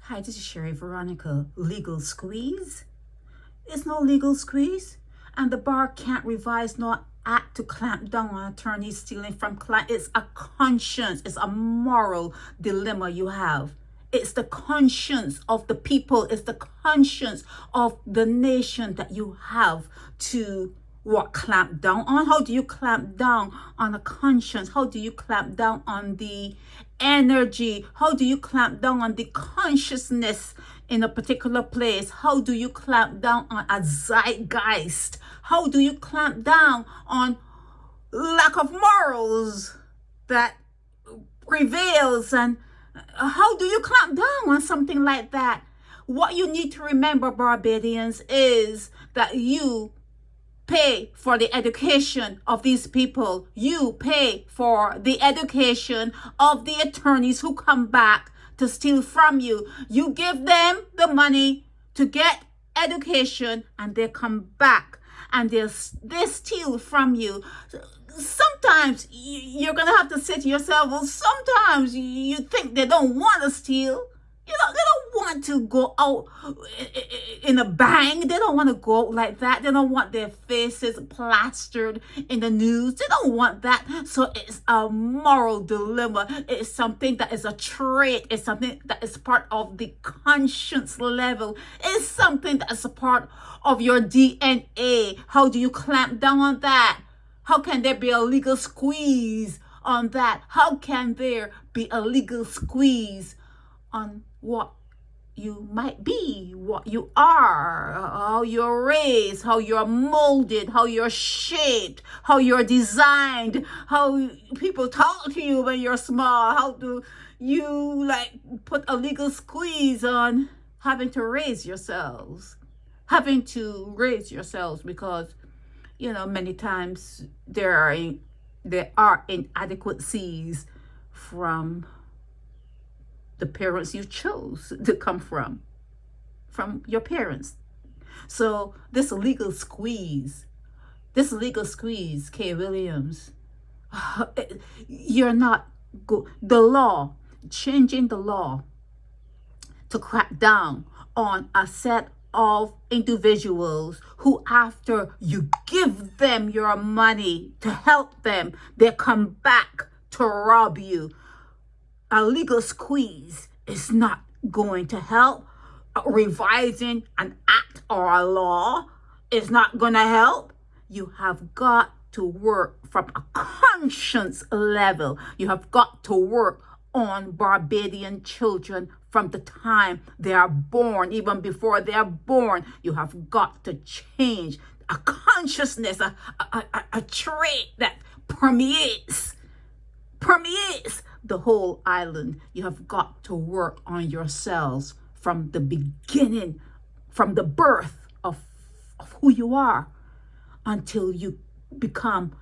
Hi, this is Sherry Veronica. Legal squeeze? It's no legal squeeze. And the bar can't revise nor act to clamp down on attorneys stealing from clients. It's a conscience. It's a moral dilemma you have. It's the conscience of the people. It's the conscience of the nation that you have to clamp down on. How do you clamp down on a conscience? How do you clamp down on the energy? How do you clamp down on the consciousness in a particular place? How do you clamp down on a zeitgeist? How do you clamp down on lack of morals that prevails? And how do you clamp down on something like that? What you need to remember, Barbadians, is that you pay for the education of these people. You pay for the education of the attorneys who come back to steal from you. You give them the money to get education and they come back and they steal from you. Sometimes you're going to have to say to yourself, well, sometimes you think they don't want to steal. They don't want to go out in a bang. They don't want to go out like that. They don't want their faces plastered in the news. They don't want that. So it's a moral dilemma. It's something that is a trait. It's something that is part of the conscience level. It's something that is a part of your DNA. How do you clamp down on that? How can there be a legal squeeze on that? How can there be a legal squeeze on what you might be, what you are, how you're raised, how you're molded, how you're shaped, how you're designed, how people talk to you when you're small? How do you put a legal squeeze on having to raise yourselves? Because many times there are inadequacies from the parents you chose to come from your parents. So this legal squeeze, Kaye Williams, you're not good. The law, changing the law to crack down on a set of individuals who, after you give them your money to help them, they come back to rob you. A legal squeeze is not going to help. Revising an act or a law is not going to help. You have got to work from a conscience level. You have got to work on Barbadian children from the time they are born, even before they are born. You have got to change a consciousness, a trait that permeates the whole island. You have got to work on yourselves from the beginning, from the birth of who you are until you become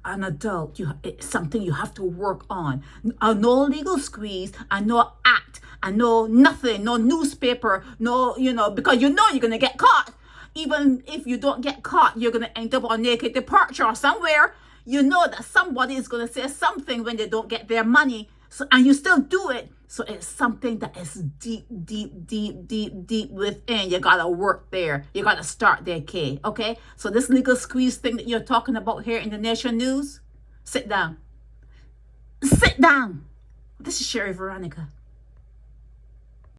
an adult. It's something you have to work on. No legal squeeze and no act and no nothing, no newspaper, no, because you're going to get caught. Even if you don't get caught, you're going to end up on naked departure or somewhere. You know that somebody is going to say something when they don't get their money. So, and you still do it. So it's something that is deep within. You got to work there. You got to start there, Kay. Okay? So this legal squeeze thing that you're talking about here in the Nation News, sit down. Sit down. This is Sherry Veronica.